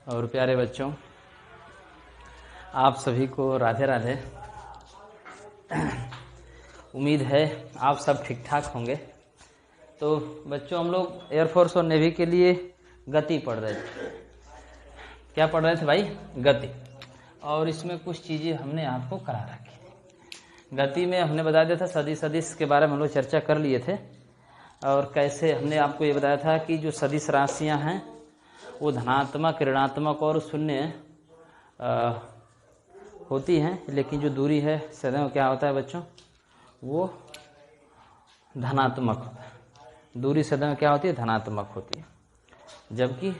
और प्यारे बच्चों, आप सभी को राधे राधे। उम्मीद है आप सब ठीक ठाक होंगे। तो बच्चों, हम लोग एयरफोर्स और नेवी के लिए गति पढ़ रहे थे। क्या पढ़ रहे थे भाई? गति। और इसमें कुछ चीज़ें हमने आपको करा रखी। गति में हमने बताया दिया था सदिश सदिश के बारे में हम लोग चर्चा कर लिए थे। और कैसे हमने आपको ये बताया था कि जो सदिश राशियां हैं वो धनात्मक, ऋणात्मक और शून्य होती हैं, लेकिन जो दूरी है सदैव क्या होता है बच्चों? वो धनात्मक होता है। दूरी सदैव क्या होती है? धनात्मक होती है। जबकि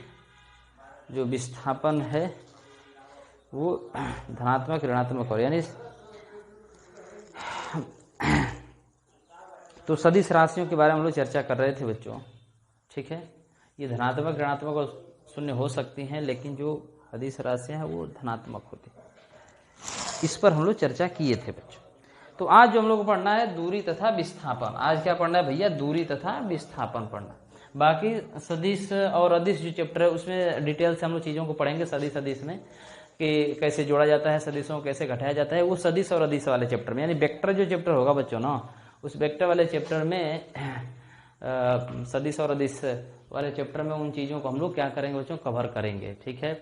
जो विस्थापन है वो धनात्मक, ऋणात्मक हो, यानी तो सदिश राशियों के बारे में हम लोग चर्चा कर रहे थे बच्चों। ठीक है, ये धनात्मक, ऋणात्मक और शून्य हो सकती हैं, लेकिन जो सदिश राशियां हैं वो धनात्मक होती हैं। इस पर हम लोग चर्चा किए थे बच्चों। तो आज जो हम लोग को पढ़ना है दूरी तथा विस्थापन। आज क्या पढ़ना है भैया? दूरी तथा विस्थापन पढ़ना। बाकी सदिश और अदिश जो चैप्टर है उसमें डिटेल से हम लोग चीज़ों को पढ़ेंगे। सदिश में कि कैसे जोड़ा जाता है, सदिशों को कैसे घटाया जाता है, वो सदिश और अदिश वाले चैप्टर में, यानी वेक्टर जो चैप्टर होगा बच्चों ना, उस वेक्टर वाले चैप्टर में सदिश और अदिश वाले चैप्टर में उन चीज़ों को हम लोग क्या करेंगे बच्चों? कवर करेंगे। ठीक है,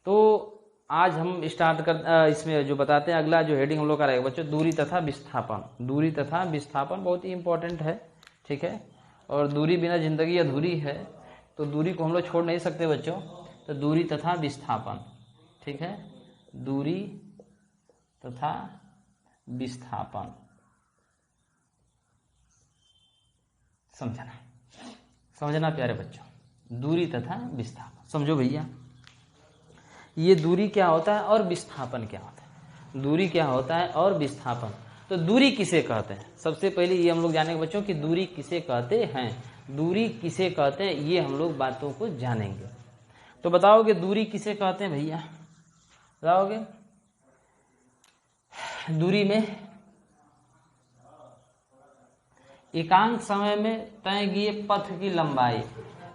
तो आज हम स्टार्ट कर इसमें जो बताते हैं, अगला जो हेडिंग हम लोग का रहेगा बच्चों, दूरी तथा विस्थापन। दूरी तथा विस्थापन बहुत ही इंपॉर्टेंट है। ठीक है, और दूरी बिना जिंदगी अधूरी है, तो दूरी को हम लोग छोड़ नहीं सकते बच्चों। तो दूरी तथा विस्थापन, ठीक है, दूरी तथा विस्थापन समझना प्यारे बच्चों। दूरी तथा विस्थापन समझो भैया। ये दूरी क्या होता है और विस्थापन क्या होता है? दूरी क्या होता है और विस्थापन। तो दूरी किसे कहते हैं? सबसे पहले ये हम लोग जानेंगे बच्चों कि दूरी किसे कहते हैं। दूरी किसे कहते हैं ये हम लोग बातों को जानेंगे। तो बताओगे दूरी किसे कहते हैं भैया? बताओगे? दूरी में एकांक समय में तय किए पथ की लंबाई,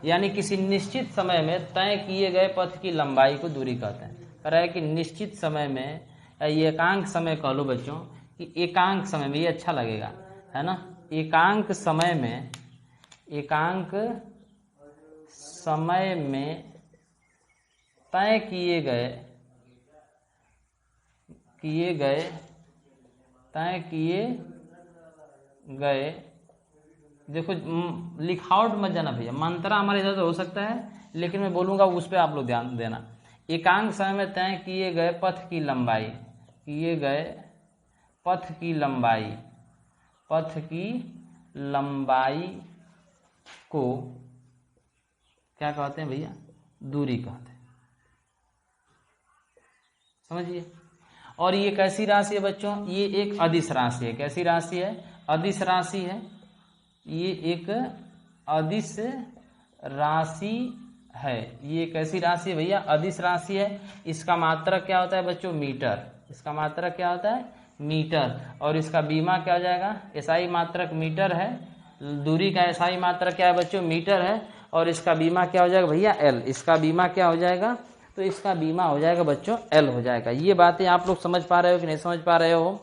यानी किसी निश्चित समय में तय किए गए पथ की लंबाई को दूरी कहते हैं। कह रहा है कि निश्चित समय में, ये एकांक समय कह लो बच्चों, कि एकांक समय में, ये अच्छा लगेगा है ना, एकांक समय में, एकांक समय में तय किए गए देखो, लिखावट मत जाना भैया, मंत्रा हमारे इधर तो हो सकता है, लेकिन मैं बोलूंगा उस पर आप लोग ध्यान देना। एकांक समय में तय किए गए पथ की लंबाई, किए गए पथ की लंबाई, पथ की लंबाई को क्या कहते हैं भैया? दूरी कहते हैं। समझिए। और ये कैसी राशि है बच्चों? ये एक अदिश राशि है। कैसी राशि है? अदिश राशि है। ये एक अदिश राशि है। ये कैसी राशि है भैया? अदिश राशि है। इसका मात्रक क्या होता है बच्चों? मीटर। इसका मात्रक क्या होता है? मीटर। और इसका बीमा क्या हो जाएगा? एसआई मात्रक मीटर है। दूरी का एसआई मात्रक क्या है बच्चों? मीटर है। और इसका बीमा क्या हो जाएगा भैया? एल। इसका बीमा क्या हो जाएगा? तो इसका बीमा हो जाएगा बच्चों एल हो जाएगा। ये बातें आप लोग समझ पा रहे हो कि नहीं समझ पा रहे हो?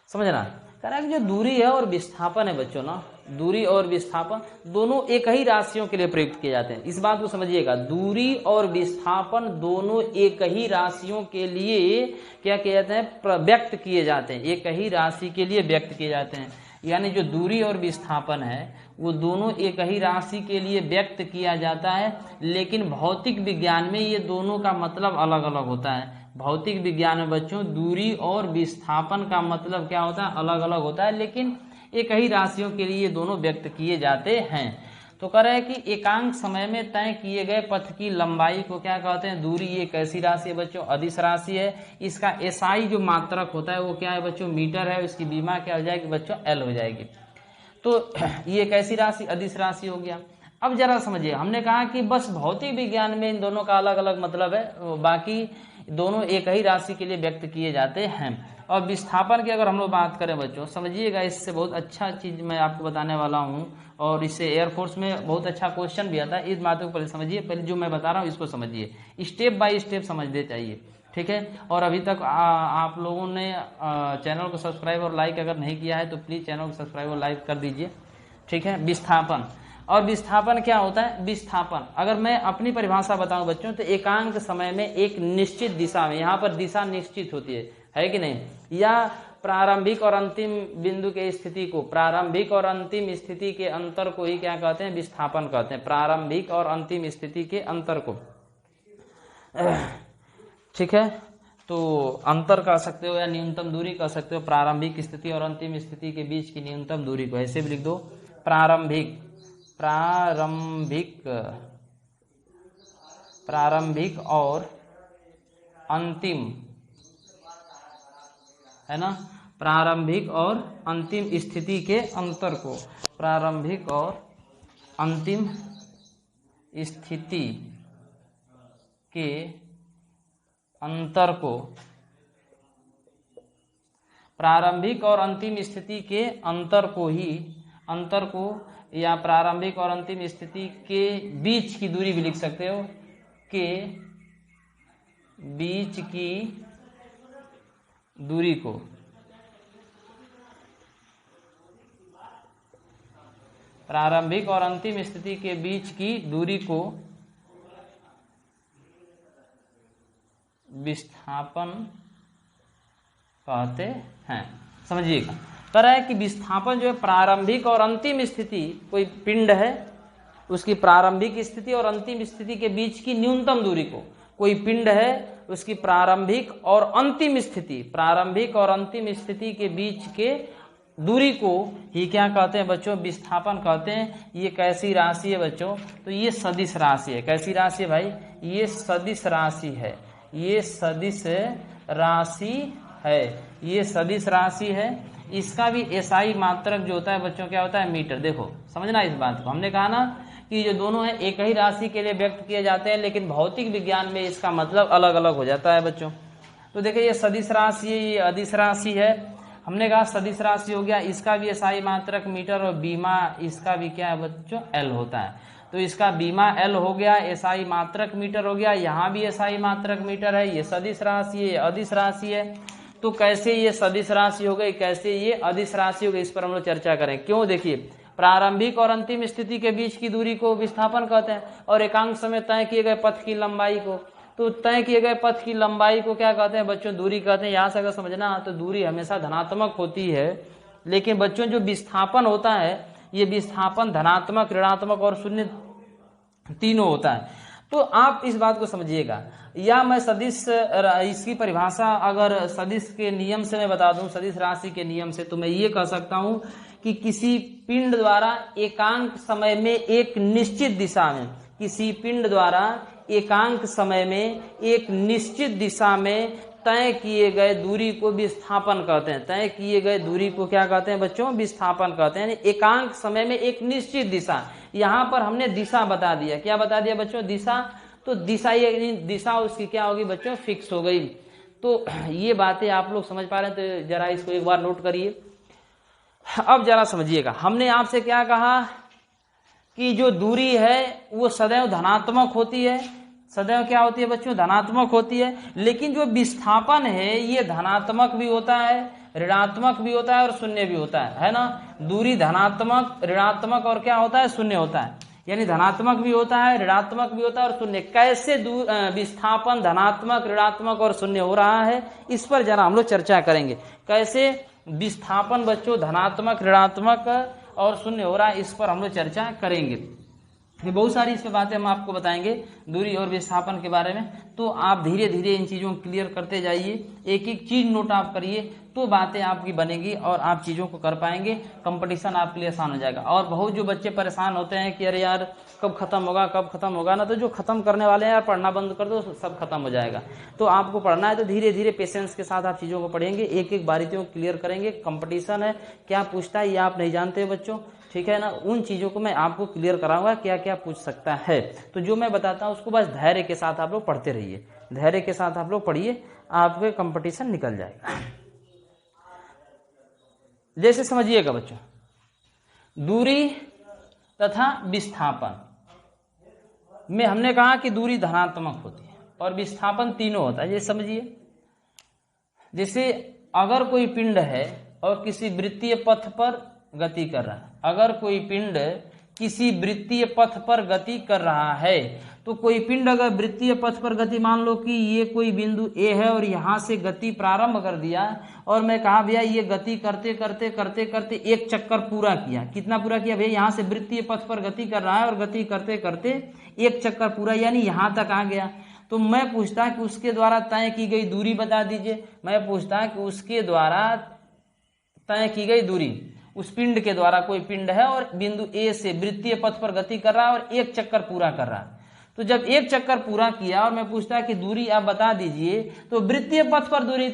समझना। कह रहा है कि जो दूरी है और विस्थापन है बच्चों ना, दूरी और विस्थापन दोनों एक ही राशियों के लिए प्रयुक्त किए जाते हैं। इस बात को समझिएगा, दूरी और विस्थापन दोनों एक ही राशियों के लिए क्या किए जाते हैं? व्यक्त किए जाते हैं। एक ही राशि के लिए व्यक्त किए जाते हैं। यानी जो दूरी और विस्थापन है वो दोनों एक ही राशि के लिए व्यक्त किया जाता है, लेकिन भौतिक विज्ञान में ये दोनों का मतलब अलग अलग होता है। भौतिक विज्ञान में बच्चों दूरी और विस्थापन का मतलब क्या होता है? अलग अलग होता है, लेकिन एक ही राशियों के लिए दोनों व्यक्त किए जाते हैं। तो कह रहे हैं कि एकांक समय में तय किए गए पथ की लंबाई को क्या कहते हैं? दूरी। ये कैसी राशि है बच्चों? अदिश राशि है। इसका एसआई जो मात्रक होता है वो क्या है बच्चों? मीटर है। इसकी बीमा क्या हो जाएगी बच्चों? एल हो जाएगी। तो ये कैसी राशि? अदिश राशि हो गया। अब जरा समझिए, हमने कहा कि बस भौतिक विज्ञान में इन दोनों का अलग अलग मतलब है, बाकी दोनों एक ही राशि के लिए व्यक्त किए जाते हैं। और विस्थापन की अगर हम लोग बात करें बच्चों, समझिएगा, इससे बहुत अच्छा चीज़ मैं आपको बताने वाला हूँ, और इससे एयरफोर्स में बहुत अच्छा क्वेश्चन भी आता है। इस बात को पहले समझिए, पहले जो मैं बता रहा हूँ इसको समझिए, स्टेप बाय स्टेप समझने चाहिए, ठीक है। और अभी तक आप लोगों ने चैनल को सब्सक्राइब और लाइक अगर नहीं किया है तो प्लीज़ चैनल को सब्सक्राइब और लाइक कर दीजिए, ठीक है। विस्थापन, और विस्थापन क्या होता है? विस्थापन अगर मैं अपनी परिभाषा बताऊं बच्चों, तो एकांक समय में एक निश्चित दिशा में, यहाँ पर दिशा निश्चित होती है कि नहीं, या प्रारंभिक और अंतिम बिंदु के स्थिति को, प्रारंभिक और अंतिम स्थिति के अंतर को ही क्या कहते हैं? विस्थापन कहते हैं। प्रारंभिक और अंतिम स्थिति के अंतर को, ठीक है। तो अंतर कह सकते हो या न्यूनतम दूरी कह सकते हो, प्रारंभिक स्थिति और अंतिम स्थिति के बीच की न्यूनतम दूरी को ऐसे भी लिख दो, प्रारंभिक और अंतिम, है ना, प्रारंभिक और अंतिम स्थिति के अंतर को, प्रारंभिक और अंतिम स्थिति के अंतर को, प्रारंभिक और अंतिम स्थिति के अंतर को ही, अंतर को, या प्रारंभिक और अंतिम स्थिति के बीच की दूरी भी लिख सकते हो, के बीच की दूरी को, प्रारंभिक और अंतिम स्थिति के बीच की दूरी को विस्थापन कहते हैं। समझिएगा, तरह है कि विस्थापन जो है प्रारंभिक और अंतिम स्थिति, कोई पिंड है उसकी प्रारंभिक स्थिति और अंतिम स्थिति के बीच की न्यूनतम दूरी को, कोई पिंड है उसकी प्रारंभिक और अंतिम स्थिति, प्रारंभिक और अंतिम स्थिति के बीच के दूरी को ही क्या कहते हैं बच्चों? विस्थापन कहते हैं। ये कैसी राशि है बच्चों? तो ये सदिश राशि है। कैसी राशि है भाई? ये सदिश राशि है, ये सदिश राशि है, ये सदिश राशि है। इसका भी एसआई मात्रक जो होता है बच्चों क्या होता है? मीटर। देखो समझना इस बात को, हमने कहा ना कि जो दोनों है एक ही राशि के लिए व्यक्त किए जाते हैं, लेकिन भौतिक विज्ञान में इसका मतलब अलग अलग हो जाता है बच्चों। तो देखिए ये सदिश राशि है, ये अदिश राशि है। हमने कहा सदिश राशि हो गया, इसका भी एसआई मात्रक मीटर, और बीमा इसका भी क्या है बच्चों? एल होता है। तो इसका बीमा एल हो गया, एसआई मात्रक मीटर हो गया, यहाँ भी एसआई मात्रक मीटर है। ये सदिश राशि है, ये अदिश राशि है। तो कैसे ये सदिश राशि हो गई, कैसे ये अदिश राशि हो गई, इस पर हम लोग चर्चा करें। क्यों? देखिए, प्रारंभिक और अंतिम स्थिति के बीच की दूरी को विस्थापन कहते हैं, और एकांक समय तय किए गए पथ की लंबाई को, तो तय किए गए पथ की लंबाई को क्या कहते हैं बच्चों? दूरी कहते हैं। यहाँ से अगर समझना तो दूरी हमेशा धनात्मक होती है, लेकिन बच्चों जो विस्थापन होता है, ये विस्थापन धनात्मक, ऋणात्मक और शून्य तीनों होता है। तो आप इस बात को समझिएगा। या मैं सदिश, इसकी परिभाषा अगर सदिश के नियम से मैं बता दूं, सदिश राशि के नियम से, तो मैं ये कह सकता हूं कि किसी पिंड द्वारा एकांक समय में एक निश्चित दिशा में, किसी पिंड द्वारा एकांक समय में एक निश्चित दिशा में तय किए गए दूरी को विस्थापन कहते हैं। तय किए गए दूरी को क्या कहते हैं बच्चों? विस्थापन कहते हैं। एकांक समय में एक निश्चित दिशा, यहाँ पर हमने दिशा बता दिया। क्या बता दिया बच्चों? दिशा। तो दिशा, ये दिशा उसकी क्या होगी बच्चों? फिक्स हो गई। तो ये बातें आप लोग समझ पा रहे हैं? तो जरा इसको एक बार नोट करिए। अब जरा समझिएगा, हमने आपसे क्या कहा कि जो दूरी है वो सदैव धनात्मक होती है। सदैव क्या होती है बच्चों? धनात्मक होती है। लेकिन जो विस्थापन है ये धनात्मक भी होता है, ऋणात्मक भी होता है और शून्य भी होता है ना। दूरी धनात्मक, ऋणात्मक और क्या होता है? शून्य होता है। यानी धनात्मक भी होता है, ऋणात्मक भी होता है और शून्य। कैसे विस्थापन धनात्मक, ऋणात्मक और शून्य हो रहा है, इस पर जरा हम लोग चर्चा करेंगे। कैसे विस्थापन बच्चों धनात्मक, ऋणात्मक और शून्य हो रहा है, इस पर हम लोग चर्चा करेंगे। ये बहुत सारी इसमें बातें हम आपको बताएंगे दूरी और विस्थापन के बारे में। तो आप धीरे धीरे इन चीज़ों को क्लियर करते जाइए, एक एक चीज़ नोट आप करिए, तो बातें आपकी बनेगी और आप चीज़ों को कर पाएंगे। कंपटीशन आपके लिए आसान हो जाएगा। और बहुत जो बच्चे परेशान होते हैं कि अरे यार कब खत्म होगा, कब खत्म होगा ना, तो जो खत्म करने वाले हैं यार पढ़ना बंद कर दो, सब खत्म हो जाएगा। तो आपको पढ़ना है तो धीरे धीरे पेशेंस के साथ आप चीज़ों को पढ़ेंगे, एक एक बारीकियों को क्लियर करेंगे। कंपटीशन है, क्या पूछता है ये आप नहीं जानते बच्चों, ठीक है ना। उन चीज़ों को मैं आपको क्लियर कराऊंगा क्या क्या पूछ सकता है। तो जो मैं बताता हूँ उसको बस धैर्य के साथ आप लोग पढ़ते रहिए, धैर्य के साथ आप लोग पढ़िए, आपके कंपटीशन निकल जाएगा। जैसे समझिएगा बच्चों, दूरी तथा विस्थापन में हमने कहा कि दूरी धनात्मक होती है और विस्थापन तीनों होता है। ये समझिए, जैसे अगर कोई पिंड है और किसी वृत्तीय पथ पर गति कर रहा है, अगर कोई पिंड किसी वृत्तीय पथ पर गति कर रहा है, तो कोई पिंड अगर वृत्तीय पथ पर गति, मान लो कि ये कोई बिंदु ए है और यहाँ से गति प्रारंभ कर दिया और मैं कहा भैया ये गति करते करते करते करते एक चक्कर पूरा किया। कितना पूरा किया भैया? यहाँ से वृत्तीय पथ पर गति कर रहा है और गति करते करते एक चक्कर पूरा, यानी यहाँ तक आ गया। तो मैं पूछता कि उसके द्वारा तय की गई दूरी बता दीजिए। मैं पूछता कि उसके द्वारा तय की गई दूरी, उस पिंड के द्वारा, कोई पिंड है और बिंदु ए से वृत्तीय पथ पर गति कर रहा है और एक चक्कर पूरा कर रहा है। तो जब एक चक्कर पूरा किया और मैं पूछता कि दूरी आप बता दीजिए, तो वृत्तीय पथ पर दूरी,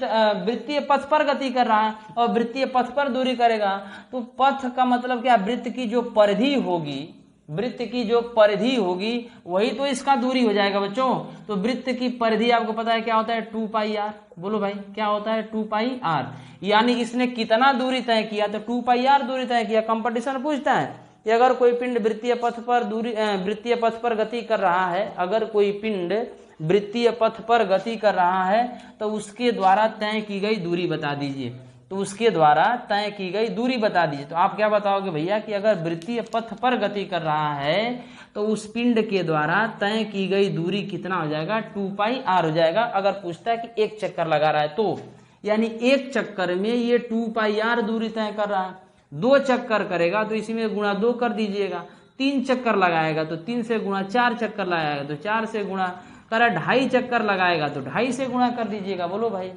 वृत्तीय पथ पर गति कर रहा है और वृत्तीय पथ पर दूरी करेगा, तो पथ का मतलब क्या? वृत्त की जो परिधि होगी, वृत्त की जो परिधि होगी वही तो इसका दूरी हो जाएगा बच्चों। तो वृत्त की परिधि आपको पता है क्या होता है? 2πr। बोलो भाई क्या होता है? 2πr। यानी इसने कितना दूरी तय किया? तो 2πr दूरी तय किया। कंपटीशन पूछता है कि अगर कोई पिंड वृत्तीय पथ पर दूरी, वृत्तीय पथ पर गति कर रहा है, अगर कोई पिंड वृत्तीय पथ पर गति कर रहा है तो उसके द्वारा तय की गई दूरी बता दीजिए। तो उसके द्वारा तय की गई दूरी बता दीजिए। तो आप क्या बताओगे भैया कि अगर वृत्तीय पथ पर गति कर रहा है तो उस पिंड के द्वारा तय की गई दूरी कितना हो जाएगा? 2πr हो जाएगा। अगर पूछता है कि एक चक्कर लगा रहा है तो, यानी एक चक्कर में ये 2πr दूरी तय कर रहा है। 2 चक्कर करेगा तो इसी में गुणा 2 कर दीजिएगा। 3 चक्कर लगाएगा तो 3 से गुणा, 4 चक्कर लगाएगा तो 4 से गुणा, करा 2.5 चक्कर लगाएगा तो 2.5 से गुणा कर दीजिएगा। बोलो भाई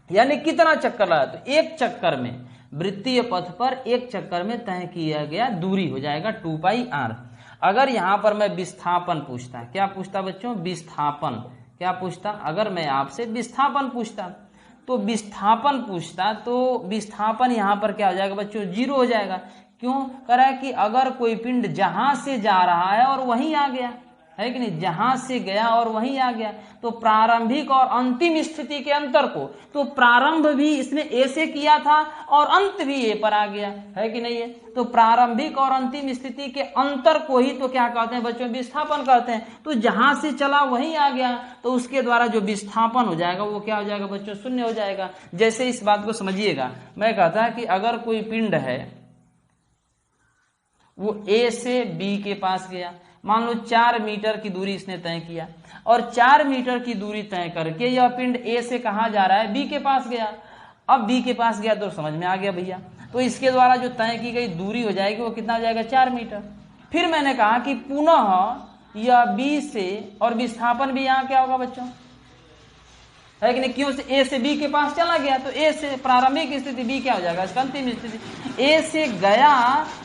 यानी कितना चक्कर लगा? तो एक चक्कर में, वृत्तीय पथ पर एक चक्कर में तय किया गया दूरी हो जाएगा 2πr। अगर यहाँ पर मैं विस्थापन पूछता, क्या पूछता बच्चों? विस्थापन। क्या पूछता? अगर मैं आपसे विस्थापन पूछता तो विस्थापन पूछता तो विस्थापन यहाँ पर क्या हो जाएगा बच्चों? 0 हो जाएगा। क्यों? कह रहा है कि अगर कोई पिंड जहां से जा रहा है और वहीं आ गया, है कि नहीं? जहां से गया और वहीं आ गया, तो प्रारंभिक और अंतिम स्थिति के अंतर को, तो प्रारंभ भी इसने ए से किया था और अंत भी ए पर आ गया, है कि नहीं है? तो प्रारंभिक और अंतिम स्थिति के अंतर को ही तो क्या कहते हैं बच्चों? विस्थापन कहते हैं। तो जहां से चला वहीं आ गया, तो उसके द्वारा जो विस्थापन हो जाएगा वो क्या हो जाएगा बच्चों? 0 हो जाएगा। जैसे इस बात को समझिएगा, मैं कहता है कि अगर कोई पिंड है वो ए से बी के पास गया, मान लो 4 मीटर की दूरी इसने तय किया और 4 मीटर की दूरी तय करके यह पिंड ए से कहाँ जा रहा है? बी के पास गया। अब बी के पास गया तो समझ में आ गया भैया, तो इसके द्वारा जो तय की गई दूरी हो जाएगी वो कितना हो जाएगा? 4 मीटर। फिर मैंने कहा कि पुनः यह बी से, और विस्थापन भी यहाँ क्या होगा बच्चों? है कि नहीं? क्यों? से ए से बी के पास चला गया, तो ए से प्रारंभिक स्थिति, बी क्या हो जाएगा? इसका अंतिम स्थिति। ए से गया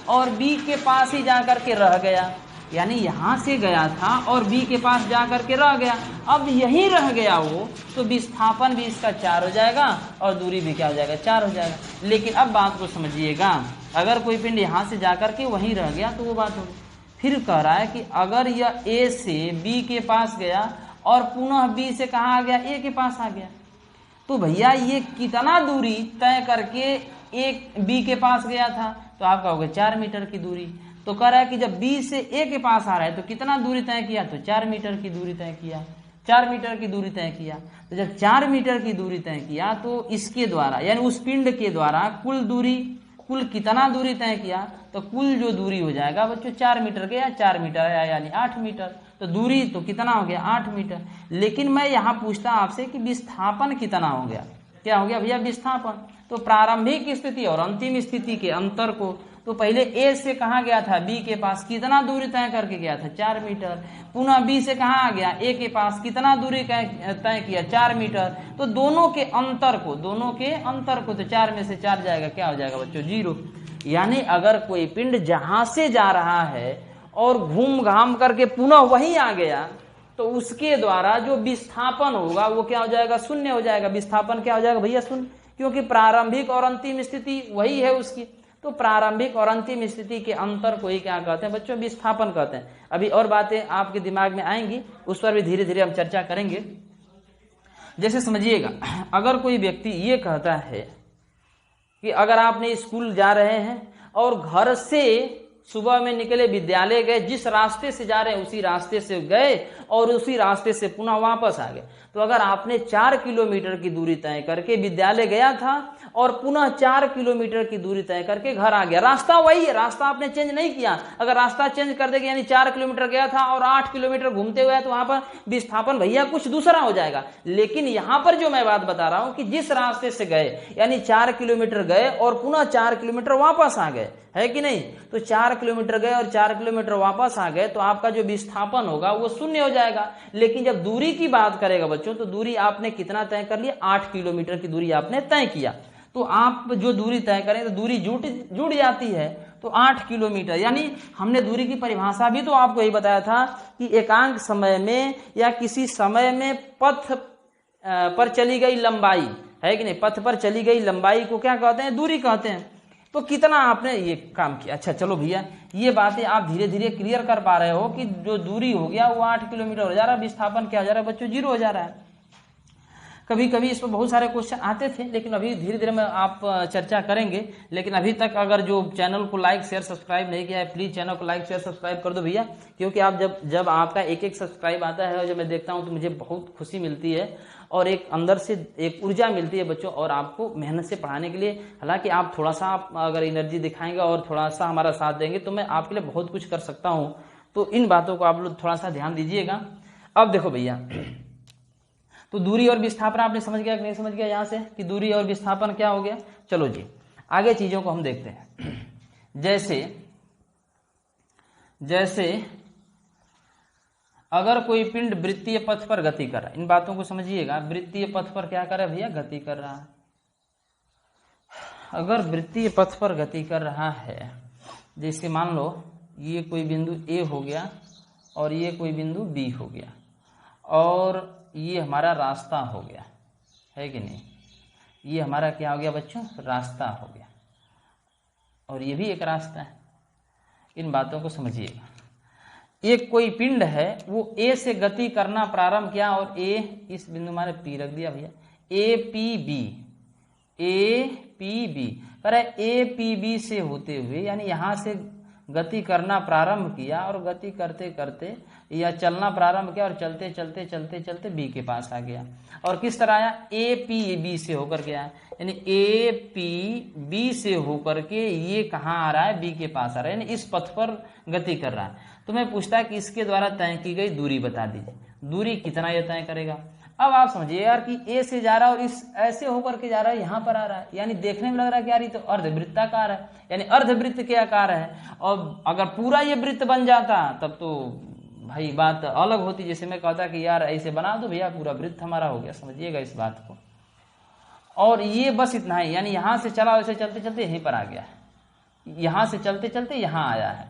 और बी के पास ही जाकर के रह गया, यानी यहां से गया था और बी के पास जाकर के रह गया, अब यहीं रह गया वो, तो विस्थापन भी इसका 4 हो जाएगा और दूरी भी क्या हो जाएगा? 4 हो जाएगा। लेकिन अब बात को समझिएगा, अगर कोई पिंड यहां से जाकर के वहीं रह गया तो वो बात होगी। फिर कह रहा है कि अगर यह ए से बी के पास गया और पुनः बी से कहाँ आ गया? ए के पास आ गया, तो भैया ये कितना दूरी तय करके एक बी के पास गया था? तो आप कहोगे 4 मीटर की दूरी। तो कह रहा है कि जब बी से ए के पास आ रहा है तो कितना दूरी तय किया? तो 4 मीटर की दूरी तय किया। 4 मीटर की दूरी तय किया। तो जब 4 मीटर की दूरी तय किया तो इसके द्वारा, यानी उस पिंड के द्वारा कुल दूरी, कुल कितना दूरी तय किया? तो कुल जो दूरी हो जाएगा बच्चों 4 मीटर गया, 4 मीटर आया यानी 8 मीटर। तो दूरी तो कितना हो गया? 8 मीटर। लेकिन मैं यहाँ पूछता आपसे कि विस्थापन कितना हो गया? क्या हो गया भैया? विस्थापन। तो प्रारंभिक स्थिति और अंतिम स्थिति के अंतर को, तो पहले ए से कहाँ गया था? बी के पास। कितना दूरी तय करके गया था? 4 मीटर। पुनः बी से कहाँ आ गया? ए के पास। कितना दूरी तय किया? 4 मीटर। तो दोनों के अंतर को, तो 4 में से 4 जाएगा, क्या हो जाएगा बच्चों? 0। यानी अगर कोई पिंड जहां से जा रहा है और घूम घाम करके पुनः वहीं आ गया, तो उसके द्वारा जो विस्थापन होगा वो क्या हो जाएगा? 0 हो जाएगा। विस्थापन क्या हो जाएगा भैया? 0, क्योंकि प्रारंभिक और अंतिम स्थिति वही है उसकी। तो प्रारंभिक और अंतिम स्थिति के अंतर को ही क्या कहते हैं बच्चों? विस्थापन कहते हैं। अभी और बातें आपके दिमाग में आएंगी, उस पर भी धीरे धीरे हम चर्चा करेंगे। जैसे समझिएगा, अगर कोई व्यक्ति ये कहता है कि अगर आपने स्कूल जा रहे हैं और घर से सुबह में निकले, विद्यालय गए, जिस रास्ते से जा रहे हैं उसी रास्ते से गए और उसी रास्ते से पुनः वापस आ गए, तो अगर आपने 4 किलोमीटर की दूरी तय करके विद्यालय गया था और पुनः 4 किलोमीटर की दूरी तय करके घर आ गया, रास्ता वही है, रास्ता आपने चेंज नहीं किया। अगर रास्ता चेंज कर देगा यानी 4 किलोमीटर गया था और 8 किलोमीटर घूमते हुए तो वहां पर विस्थापन भैया कुछ दूसरा हो जाएगा। लेकिन यहां पर जो मैं बात बता रहा हूं कि जिस रास्ते से गए यानी 4 किलोमीटर गए और पुनः 4 किलोमीटर वापस आ गए, है कि नहीं, तो 4 किलोमीटर गए और 4 किलोमीटर वापस आ गए तो आपका जो विस्थापन होगा वो शून्य हो जाएगा। लेकिन जब दूरी की बात करेगा बच्चों, तो दूरी आपने कितना तय कर लिया, 8 किलोमीटर की दूरी आपने तय किया। तो आप जो दूरी तय करें तो दूरी जुड़ जाती है, तो 8 किलोमीटर, यानी हमने दूरी की परिभाषा भी तो आपको यही बताया था कि एकांक समय में या किसी समय में पथ पर चली गई लंबाई, है कि नहीं, पथ पर चली गई लंबाई को क्या कहते हैं, दूरी कहते हैं। तो कितना आपने ये काम किया। अच्छा चलो भैया, ये बातें आप धीरे धीरे क्लियर कर पा रहे हो कि जो दूरी हो गया वो 8 किलोमीटर हो जा रहा है, विस्थापन क्या हो जा रहा है बच्चों, 0 हो जा रहा है। कभी कभी इस पर बहुत सारे क्वेश्चन आते थे, लेकिन अभी धीरे धीरे में आप चर्चा करेंगे। लेकिन अभी तक अगर जो चैनल को लाइक शेयर सब्सक्राइब नहीं किया है, प्लीज चैनल को लाइक शेयर सब्सक्राइब कर दो भैया, क्योंकि आप जब आपका एक सब्सक्राइब आता है और जब मैं देखता हूं तो मुझे बहुत खुशी मिलती है और एक अंदर से एक ऊर्जा मिलती है बच्चों, और आपको मेहनत से पढ़ाने के लिए। हालांकि आप थोड़ा सा अगर एनर्जी दिखाएंगे और थोड़ा सा हमारा साथ देंगे तो मैं आपके लिए बहुत कुछ कर सकता हूँ। तो इन बातों को आप लोग थोड़ा सा ध्यान दीजिएगा। अब देखो भैया, तो दूरी और विस्थापन आपने समझ गया कि नहीं समझ गया यहाँ से कि दूरी और विस्थापन क्या हो गया। चलो जी आगे चीजों को हम देखते हैं। जैसे अगर कोई पिंड वृत्तीय पथ पर गति कर रहा है, इन बातों को समझिएगा, वृत्तीय पथ पर क्या कर रहा है भैया, गति कर रहा है। अगर वृत्तीय पथ पर गति कर रहा है, जैसे मान लो ये कोई बिंदु A हो गया और ये कोई बिंदु B हो गया और ये हमारा रास्ता हो गया, है कि नहीं, ये हमारा क्या हो गया बच्चों, रास्ता हो गया, और ये भी एक रास्ता है। इन बातों को समझिएगा। एक कोई पिंड है, वो A से गति करना प्रारंभ किया और A इस बिंदु हमारे P रख दिया भैया, APB पर APB से होते हुए, यानी यहां से गति करना प्रारंभ किया और गति करते करते या चलना प्रारंभ किया और चलते चलते चलते चलते B के पास आ गया। और किस तरह आया, APB से होकर गया, यानी APB से होकर के ये कहाँ आ रहा है, B के पास आ रहा है, यानी इस पथ पर गति कर रहा है। तो मैं पूछता कि इसके द्वारा तय की गई दूरी बता दीजिए, दूरी कितना ये तय करेगा। अब आप समझिए यार कि A से जा रहा है और इस ऐसे होकर के जा रहा है, यहाँ पर आ रहा है, यानी देखने में लग रहा है कि यार ये तो अर्धवृत्ताकार है, यानी अर्धवृत्त के आकार है। और अगर पूरा ये वृत्त बन जाता तब तो भाई बात अलग होती, जैसे मैं कहता कि यार ऐसे बना दो भैया, पूरा वृत्त हमारा हो गया, समझिएगा इस बात को। और ये बस इतना ही, यानी यहां से चला वैसे चलते चलते यहीं पर आ गया है, यहां से चलते चलते यहां आया है।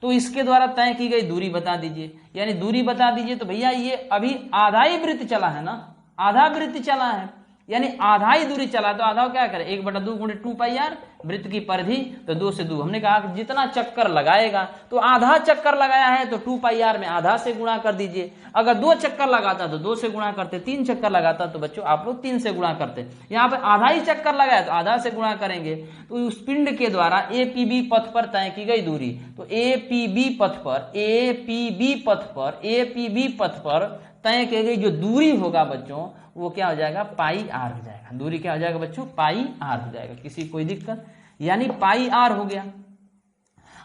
तो इसके द्वारा तय की गई दूरी बता दीजिए, यानी दूरी बता दीजिए। तो भैया ये अभी आधा ही वृत्त चला है ना, आधा वृत्त चला है, यानी आधा ही दूरी चला, तो आधा क्या करे, 1/2 × 2πr, वृत्त की परिधि तो 2 से 2। हमने कहा कि जितना चक्कर लगाएगा, तो आधा चक्कर लगाया है तो 2πr में आधा से गुणा कर दीजिए। अगर 2 चक्कर लगाता तो 2 से गुणा करते, 3 चक्कर लगाता तो बच्चों आप लोग 3 से गुणा करते। यहाँ पे आधा ही चक्कर लगाया तो आधा से गुणा करेंगे। तो उस पिंड के द्वारा APB पथ पर तय की गई दूरी, तो APB पथ पर तय की गई जो दूरी होगा बच्चों, वो क्या हो जाएगा, πr हो जाएगा। दूरी क्या हो जाएगा बच्चों, πr हो जाएगा। किसी कोई दिक्कत, यानी πr हो गया।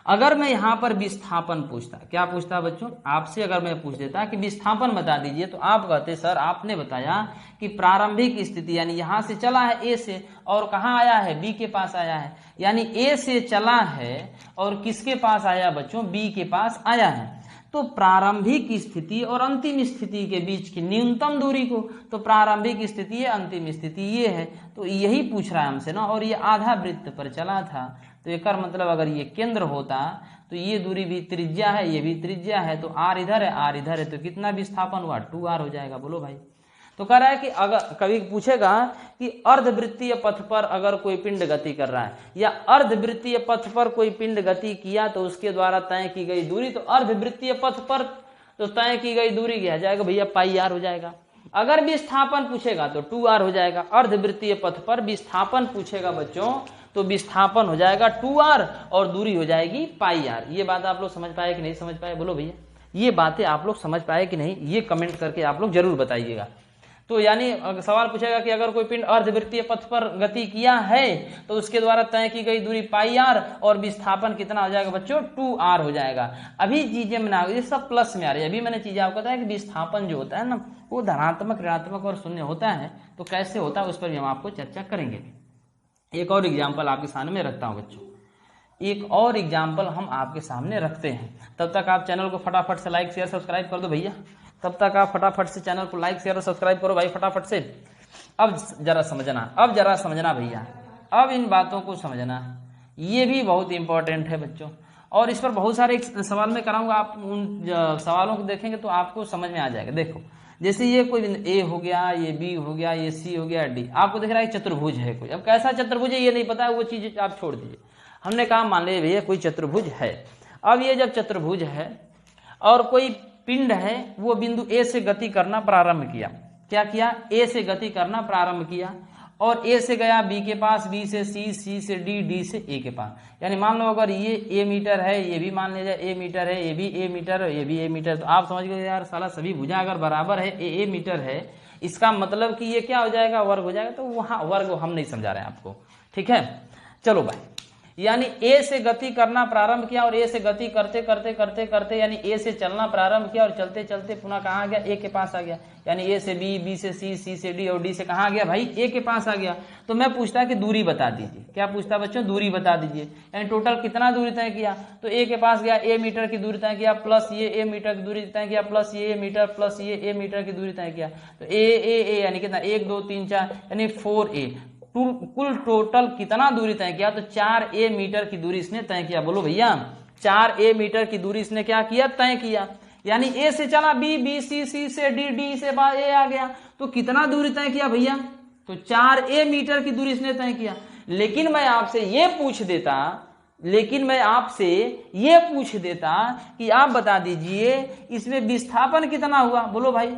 अगर मैं यहां पर विस्थापन पूछता, क्या पूछता बच्चों आपसे, अगर मैं पूछ देता कि विस्थापन बता दीजिए, तो आप कहते सर आपने बताया कि प्रारंभिक स्थिति, यानी यहां से चला है A से और कहां आया है, B के पास आया है, यानी A से चला है और किसके पास आया बच्चों, B के पास आया है। तो प्रारंभिक स्थिति और अंतिम स्थिति के बीच की न्यूनतम दूरी को, तो प्रारंभिक स्थिति है, अंतिम स्थिति ये है, तो यही पूछ रहा है हमसे ना। और ये आधा वृत्त पर चला था, तो एक मतलब अगर ये केंद्र होता तो ये दूरी भी त्रिज्या है, ये भी त्रिज्या है, तो r इधर है, r इधर है, तो कितना विस्थापन हुआ, 2r हो जाएगा। बोलो भाई। तो कह रहा है कि अगर कभी पूछेगा कि अर्धवृत्तीय पथ पर अगर कोई पिंड गति कर रहा है या अर्धवृत्तीय पथ पर कोई पिंड गति किया तो उसके द्वारा तय की गई दूरी, तो अर्धवृत्तीय पथ पर तो तय की गई दूरी क्या जाएगा भैया, πr हो जाएगा। अगर विस्थापन पूछेगा तो 2r हो जाएगा। अर्धवृत्तीय पथ पर विस्थापन पूछेगा बच्चों तो विस्थापन हो जाएगा 2r और दूरी हो जाएगी πr। ये बात आप लोग समझ पाए कि नहीं समझ पाए, बोलो भैया, ये बातें आप लोग समझ पाए कि नहीं, ये कमेंट करके आप लोग जरूर बताइएगा। तो यानी सवाल पूछेगा कि अगर कोई पिंड अर्धवृत्तीय पथ पर गति किया है तो उसके द्वारा तय की गई दूरी πr और विस्थापन कितना हो जाएगा बच्चों 2r हो जाएगा। अभी चीजें बना, ये सब प्लस में आ रही है। अभी मैंने चीजें आपको बताया कि विस्थापन जो होता है ना वो धनात्मक, ऋणात्मक और शून्य होता है, तो कैसे होता है उस पर भी हम आपको चर्चा करेंगे। एक और एग्जाम्पल आपके सामने में रखता हूँ बच्चों, एक और एग्जाम्पल हम आपके सामने रखते हैं। तब तक आप चैनल को फटाफट से लाइक शेयर सब्सक्राइब कर दो भैया, तब तक आप फटाफट से चैनल को लाइक शेयर और सब्सक्राइब करो भाई फटाफट से। अब जरा समझना भैया, अब इन बातों को समझना, ये भी बहुत इंपॉर्टेंट है बच्चों। और इस पर बहुत सारे सवाल मैं कराऊंगा, आप उन सवालों को देखेंगे तो आपको समझ में आ जाएगा। देखो जैसे ये कोई ए हो गया, ये बी हो गया, ये सी हो गया, डी, आपको दिख रहा है चतुर्भुज है कोई। अब कैसा चतुर्भुज है ये नहीं पता है, वो चीज आप छोड़ दीजिए। हमने कहा मान लीजिए भैया कोई चतुर्भुज है। अब ये जब चतुर्भुज है और कोई पिंड है, वो बिंदु ए से गति करना प्रारंभ किया। क्या किया? ए से गति करना प्रारंभ किया और ए से गया बी के पास, बी से सी, सी से डी, डी से ए के पास। यानी मान लो अगर ये ए मीटर है, ये भी मान लीजिए ए मीटर है, ये भी ए मीटर है, ये भी ए मीटर, तो आप समझ गए यार साला सभी भुजा अगर बराबर है, ए मीटर है, इसका मतलब कि ये क्या हो जाएगा? वर्ग हो जाएगा। तो वहां वर्ग हम नहीं समझा रहे हैं आपको, ठीक है। चलो भाई, यानी ए से गति करना प्रारंभ किया और ए से गति करते करते करते करते यानी ए से चलना प्रारंभ किया और चलते चलते पुनः कहाँ आ गया? ए के पास आ गया। यानी ए से बी, बी से सी, सी से डी और डी से कहाँ आ गया भाई? ए के पास आ गया। तो मैं पूछता कि दूरी बता दीजिए। क्या पूछता बच्चों? दूरी बता दीजिए। यानी टोटल कितना दूरी तय किया? तो ए के पास गया, ए मीटर की दूरी तय किया, प्लस ये ए मीटर की दूरी तय किया, प्लस ये ए मीटर, प्लस ये ए मीटर की दूरी तय किया। तो ए यानी कितना? 1 2 3 4 यानी 4a। कुल टोटल कितना दूरी तय किया? तो 4a मीटर की दूरी इसने तय किया। बोलो भैया, 4a मीटर की दूरी इसने क्या किया? तय किया। यानी ए से चला बी, बी सी, सी से डी, डी से ए आ गया। तो कितना दूरी तय किया भैया? तो 4a मीटर की दूरी इसने तय किया। लेकिन मैं आपसे ये पूछ देता कि आप बता दीजिए इसमें विस्थापन कितना हुआ? बोलो भाई,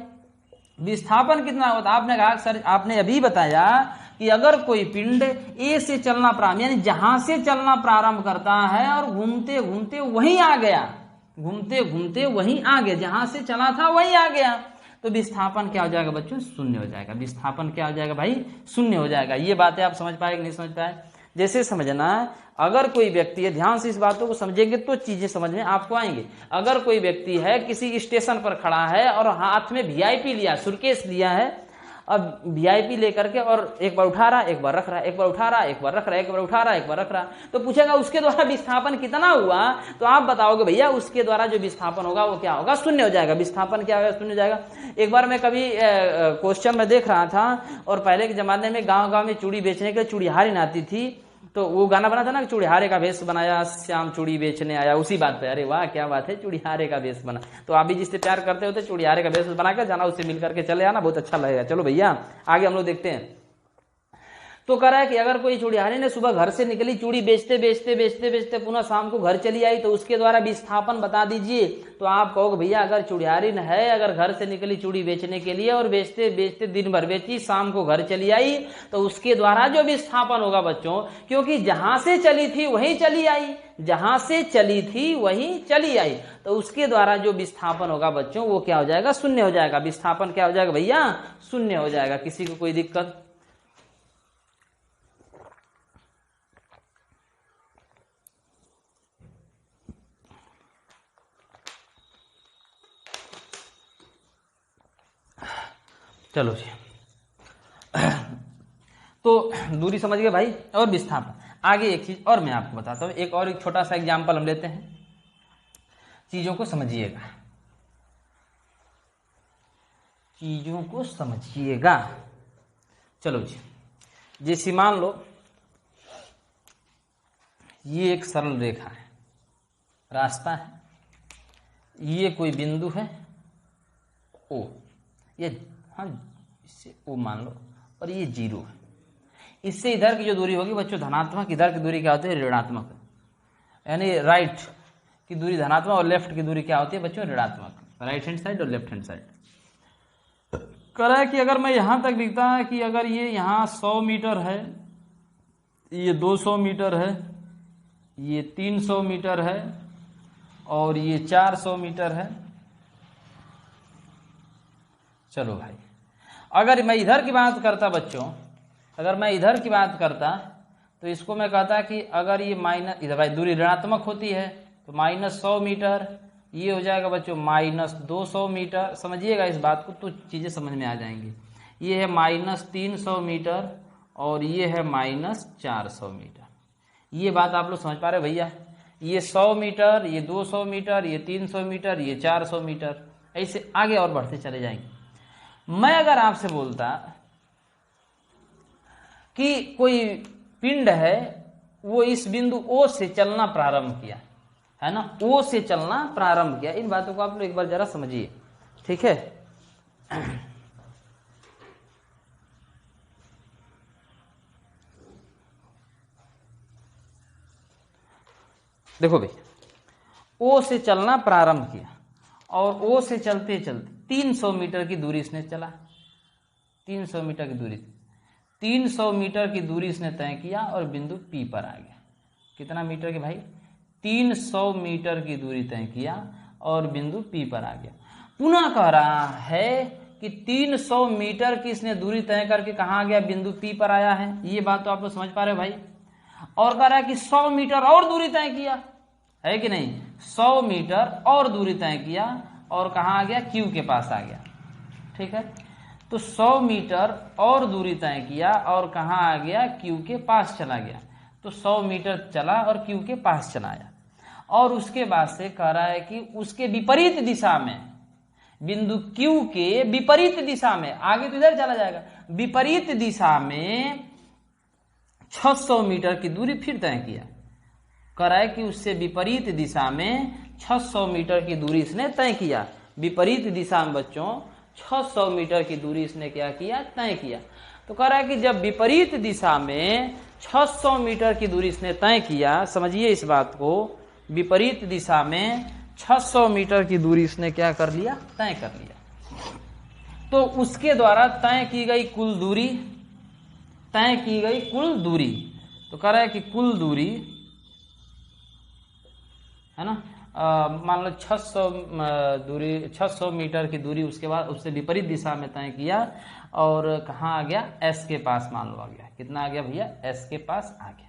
विस्थापन कितना हुआ? तो आपने कहा सर, आपने अभी बताया कि अगर कोई पिंड ए से चलना प्रारंभ, यानी जहां से चलना प्रारंभ करता है और घूमते घूमते वहीं आ गया, जहां से चला था वहीं आ गया, तो विस्थापन क्या हो जाएगा बच्चों? शून्य हो जाएगा। विस्थापन क्या हो जाएगा भाई? शून्य हो जाएगा। ये बातें आप समझ पाए कि नहीं समझ पाए? जैसे समझना, अगर कोई व्यक्ति है, ध्यान से इस बातों को समझेंगे तो चीजें समझ में आपको आएंगे। अगर कोई व्यक्ति है किसी स्टेशन पर खड़ा है और हाथ में वीआईपी लिया, सूटकेस लिया है, अब वीआईपी लेकर के और एक बार उठा रहा, एक बार रख रहा, एक बार उठा रहा, एक बार रख रहा, एक बार उठा रहा, एक बार रख रहा, तो पूछेगा उसके द्वारा विस्थापन कितना हुआ? तो आप बताओगे भैया उसके द्वारा जो विस्थापन होगा वो क्या होगा? शून्य हो जाएगा। विस्थापन क्या होगा? शून्य हो जाएगा। एक बार मैं कभी क्वेश्चन में देख रहा था, और पहले के जमाने में गाँव गाँव में चूड़ी बेचने के लिए चूड़िहारिन आती थी, तो वो गाना बना था ना, चूड़िहारे का भेष बनाया श्याम चूड़ी बेचने आया, उसी बात पे। अरे वाह क्या बात है, चूड़िहारे का भेष बना। तो आप भी जिससे प्यार करते होते चूड़िहारे का भेष बना कर जाना, उससे मिल करके चले आना, बहुत अच्छा लगेगा। चलो भैया आगे हम लोग देखते हैं। तो कह रहा है कि अगर कोई चूड़िहारी ने सुबह घर से निकली, चूड़ी बेचते बेचते बेचते बेचते पुनः शाम को घर चली आई, तो उसके द्वारा विस्थापन बता दीजिए। तो आप कहोगे भैया अगर चूड़िहारी है, अगर घर से निकली चूड़ी बेचने के लिए और बेचते बेचते दिन भर बेची, शाम को घर चली आई, तो उसके द्वारा जो विस्थापन होगा बच्चों, क्योंकि जहां से चली थी वहीं चली आई, जहां से चली थी वहीं चली आई, तो उसके द्वारा जो विस्थापन होगा बच्चों वो क्या हो जाएगा? शून्य हो जाएगा। विस्थापन क्या हो जाएगा भैया? शून्य हो जाएगा। किसी को कोई दिक्कत? चलो जी, तो दूरी समझ गए भाई, और विस्थापन। आगे एक चीज और मैं आपको बताता हूं, एक छोटा सा एग्जांपल हम लेते हैं, चीजों को समझिएगा, चीजों को समझिएगा। चलो जी, जैसे मान लो ये एक सरल रेखा है, रास्ता है, ये कोई बिंदु है ओ, ये हाँ इससे ओ मान लो, और ये 0 है। इससे इधर की जो दूरी होगी बच्चों धनात्मक, इधर की दूरी क्या होती है? ऋणात्मक। यानी राइट की दूरी धनात्मक और लेफ्ट की दूरी क्या होती है बच्चों? ऋणात्मक। राइट हैंड साइड और लेफ्ट हैंड साइड। कह रहा है कि अगर मैं यहाँ तक लिखता है कि अगर ये यहाँ 100 मीटर है, ये 200 मीटर है, ये 300 मीटर है और ये 400 मीटर है। चलो भाई, अगर मैं इधर की बात करता बच्चों, अगर मैं इधर की बात करता तो इसको मैं कहता कि अगर ये माइनस, इधर भाई दूरी ऋणात्मक होती है तो -100 मीटर, ये हो जाएगा बच्चों -200 मीटर। समझिएगा इस बात को तो चीज़ें समझ में आ जाएंगी। ये है -300 मीटर और ये है -400 मीटर। ये बात आप लोग समझ पा रहे भैया? ये 100 मीटर, ये 200 मीटर, ये 300 मीटर, ये 400 मीटर, ऐसे आगे और बढ़ते चले जाएंगे। मैं अगर आपसे बोलता कि कोई पिंड है, वो इस बिंदु O से चलना प्रारंभ किया, है ना, O से चलना प्रारंभ किया। इन बातों को आप लोग एक बार जरा समझिए, ठीक है। देखो भाई, O से चलना प्रारंभ किया और O से चलते चलते 300 मीटर की दूरी इसने चला, 300 मीटर की दूरी, 300 मीटर की दूरी इसने तय किया और बिंदु P पर आ गया। कितना मीटर की भाई? 300 मीटर की दूरी तय किया और बिंदु P पर आ गया। पुनः कह रहा है कि 300 मीटर की इसने दूरी तय करके कहाँ गया? बिंदु P पर आया है। ये बात तो आप लोग समझ पा रहे हो भाई? और कह रहा है कि 100 मीटर और दूरी तय किया, है कि नहीं? 100 मीटर और दूरी तय किया और कहाँ आ गया? Q के पास आ गया, ठीक है। तो 100 मीटर और दूरी तय किया और कहाँ आ गया? Q के पास चला गया। तो 100 मीटर चला और Q के पास चला आया और उसके बाद से कह रहा है कि उसके विपरीत दिशा में, बिंदु Q के विपरीत दिशा में, आगे तो इधर चला जाएगा, विपरीत दिशा में 600 मीटर की दूरी फिर तय किया। कह रहा है कि उससे विपरीत दिशा में 600 मीटर की दूरी इसने तय किया। विपरीत दिशा में बच्चों 600 मीटर की दूरी इसने क्या किया? तय किया। तो कह रहा है कि जब विपरीत दिशा में 600 मीटर की दूरी इसने तय किया, समझिए इस बात को, विपरीत दिशा में 600 मीटर की दूरी इसने क्या कर लिया? तय कर लिया। तो उसके द्वारा तय की गई कुल दूरी, तय की गई कुल दूरी, तो कह रहा है कि कुल दूरी, है ना, मान लो 600 मीटर की दूरी उसके बाद उससे विपरीत दिशा में तय किया और कहाँ आ गया? S के पास मान लो आ गया। कितना आ गया भैया? S के पास आ गया।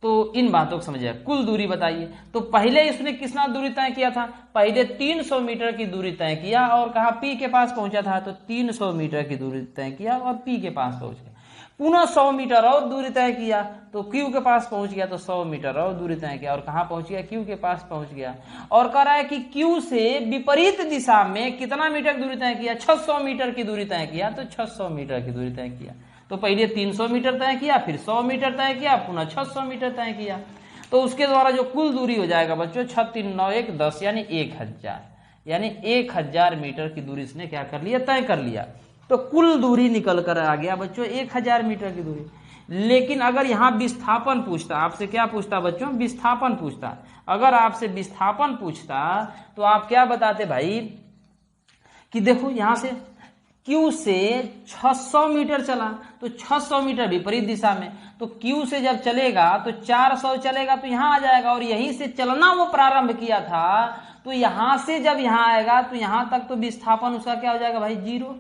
तो इन बातों को समझिए। कुल दूरी बताइए। तो पहले इसने कितना दूरी तय किया था? पहले 300 मीटर की दूरी तय किया और कहाँ? P के पास पहुंचा था। तो 300 मीटर की दूरी तय किया और P के पास पहुंच गया। पुनः 100 मीटर और दूरी तय किया तो Q के पास पहुंच गया। तो 100 मीटर और दूरी तय किया और कहाँ पहुंच गया? Q के पास पहुंच गया। और कह रहा है कि Q से विपरीत दिशा में कितना मीटर दूरी तय किया? 600 मीटर की दूरी तय किया। तो 600 मीटर की दूरी तय किया। तो पहले 300 मीटर तय किया, फिर 100 मीटर तय किया, पुनः 600 मीटर तय किया। तो उसके द्वारा जो कुल दूरी हो जाएगा बच्चों 6 3 9 1 10 यानी 1000, यानी 1000 मीटर की दूरी इसने क्या कर लिया? तय कर लिया। तो कुल दूरी निकल कर आ गया बच्चों 1000 मीटर की दूरी। लेकिन अगर यहाँ विस्थापन पूछता, आपसे क्या पूछता बच्चों? विस्थापन पूछता। अगर आपसे विस्थापन पूछता तो आप क्या बताते भाई कि देखो यहाँ से Q से 600 मीटर चला, तो 600 मीटर विपरीत दिशा में, तो Q से जब चलेगा तो 400 चलेगा तो यहाँ आ जाएगा और यहीं से चलना वो प्रारंभ किया था। तो यहाँ से जब यहाँ आएगा तो यहाँ तक तो विस्थापन उसका क्या हो जाएगा भाई? 0।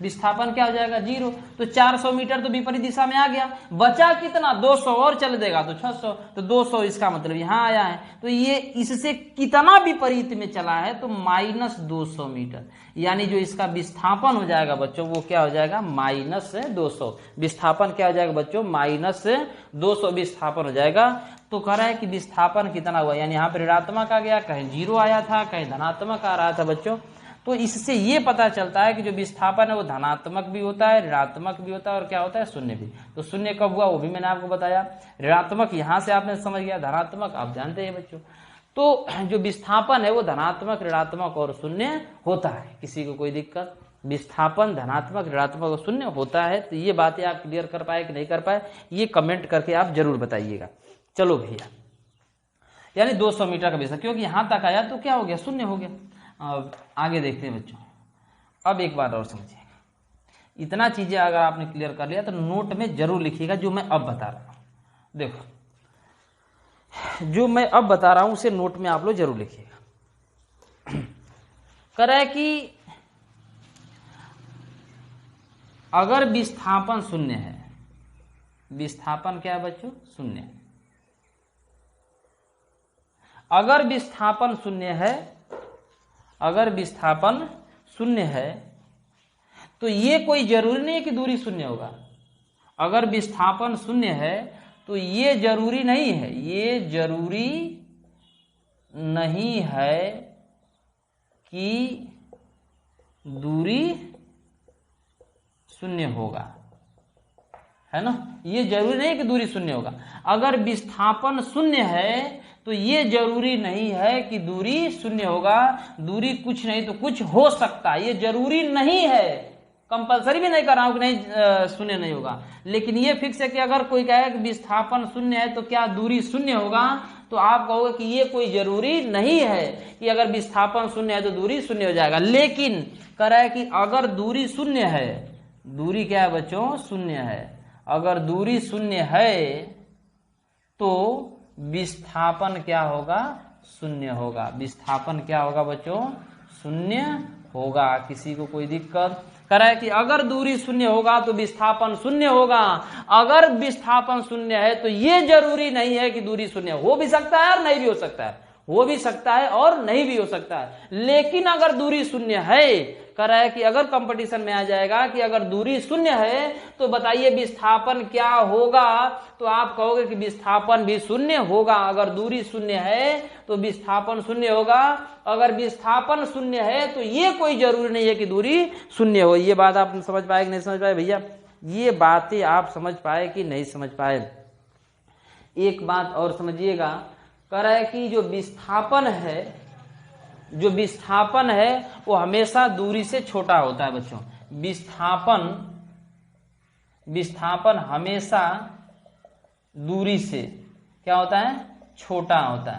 विस्थापन क्या हो जाएगा? 0। तो 400 मीटर तो विपरीत दिशा में आ गया, बचा कितना? 200 और चल देगा तो 600। तो 200 इसका मतलब यहाँ आया है। तो ये इससे कितना विपरीत में चला है? तो -200 मीटर, यानी जो इसका विस्थापन हो जाएगा बच्चों वो क्या हो जाएगा? -200। विस्थापन क्या हो जाएगा बच्चों? -200 विस्थापन हो जाएगा। तो कह रहा है कि विस्थापन कितना हुआ, यानी यहाँ पर ऋणात्मक आ गया, कहीं 0 आया था, कहीं धनात्मक आ रहा था बच्चों। तो इससे ये पता चलता है कि जो विस्थापन है वो धनात्मक भी होता है, ऋणात्मक भी होता है और क्या होता है? शून्य भी। तो शून्य कब हुआ वो भी मैंने आपको बताया। ऋणात्मक यहाँ से आपने समझ गया, धनात्मक आप जानते हैं बच्चों। तो जो विस्थापन है वो धनात्मक, ऋणात्मक और शून्य होता है। किसी को कोई दिक्कत? विस्थापन धनात्मक, ऋणात्मक और शून्य होता है। तो ये बातें आप क्लियर कर पाए कि नहीं कर पाए, ये कमेंट करके आप जरूर बताइएगा। चलो भैया, यानी 200 मीटर का विस्थापन, क्योंकि यहाँ तक आया तो क्या हो गया? शून्य हो गया। आगे देखते हैं बच्चों। अब एक बात और समझिएगा, इतना चीजें अगर आपने क्लियर कर लिया तो नोट में जरूर लिखिएगा जो मैं अब बता रहा हूं। देखो जो मैं अब बता रहा हूं उसे नोट में आप लोग जरूर लिखिएगा। कह रहा है कि अगर विस्थापन शून्य है, विस्थापन क्या है बच्चों? शून्य है। अगर विस्थापन शून्य है, अगर विस्थापन शून्य है तो ये कोई जरूरी नहीं है कि दूरी शून्य होगा। अगर विस्थापन शून्य है तो ये जरूरी नहीं है, ये जरूरी नहीं है कि दूरी शून्य होगा, है ना? ये जरूरी नहीं है कि दूरी शून्य होगा। अगर विस्थापन शून्य है तो ये जरूरी नहीं है कि दूरी शून्य होगा। दूरी कुछ नहीं तो कुछ हो सकता है, ये जरूरी नहीं है, कंपलसरी भी नहीं कर रहा हूं कि नहीं शून्य नहीं होगा, लेकिन ये फिक्स है कि अगर कोई कहे कि विस्थापन शून्य है तो क्या दूरी शून्य होगा, तो आप कहोगे कि ये कोई जरूरी नहीं है कि अगर विस्थापन शून्य है तो दूरी शून्य हो जाएगा। लेकिन कह रहा है कि अगर दूरी शून्य है, दूरी क्या है बच्चों? शून्य है। अगर दूरी शून्य है तो विस्थापन क्या होगा? शून्य होगा। विस्थापन क्या होगा बच्चों? शून्य होगा। किसी को कोई दिक्कत? कह रहा है कि अगर दूरी शून्य होगा तो विस्थापन शून्य होगा। अगर विस्थापन शून्य है तो ये जरूरी नहीं है कि दूरी शून्य हो भी सकता है और नहीं भी हो सकता है, हो भी सकता है और नहीं भी हो सकता है। लेकिन अगर दूरी शून्य है, कह रहा है कि अगर कंपटीशन में आ जाएगा कि अगर दूरी शून्य है तो बताइए विस्थापन क्या होगा, तो आप कहोगे कि विस्थापन भी शून्य होगा। अगर दूरी शून्य है तो विस्थापन शून्य होगा। अगर विस्थापन शून्य है तो ये कोई जरूरी नहीं है कि दूरी शून्य हो। ये बात आप समझ पाए कि नहीं समझ पाए भैया? ये बातें आप समझ पाए कि नहीं समझ पाए? एक बात और समझिएगा, कह रहा है कि जो विस्थापन है, जो विस्थापन है वो हमेशा दूरी से छोटा होता है बच्चों। विस्थापन हमेशा दूरी से क्या होता है? छोटा होता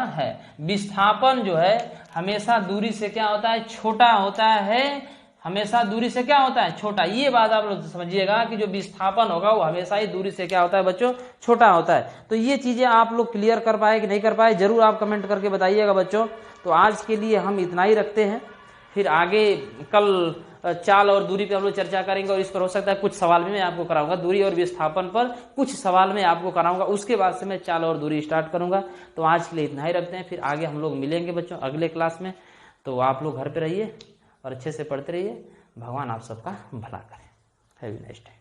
है। विस्थापन जो है हमेशा दूरी से क्या होता है? छोटा होता है। हमेशा दूरी से क्या होता है? छोटा। ये बात आप लोग समझिएगा कि जो विस्थापन होगा वो हमेशा ही दूरी से क्या होता है बच्चों? छोटा होता है। तो ये चीजें आप लोग क्लियर कर पाए कि नहीं कर पाए, जरूर आप कमेंट करके बताइएगा बच्चों। तो आज के लिए हम इतना ही रखते हैं, फिर आगे कल चाल और दूरी पे हम लोग चर्चा करेंगे और इस पर हो सकता है कुछ सवाल भी मैं आपको कराऊंगा। दूरी और विस्थापन पर कुछ सवाल मैं आपको कराऊंगा, उसके बाद से मैं चाल और दूरी स्टार्ट करूंगा। तो आज के लिए इतना ही रखते हैं, फिर आगे हम लोग मिलेंगे बच्चों अगले क्लास में। तो आप लोग घर पे रहिए और अच्छे से पढ़ते रहिए। भगवान आप सबका भला करें। Have a nice day.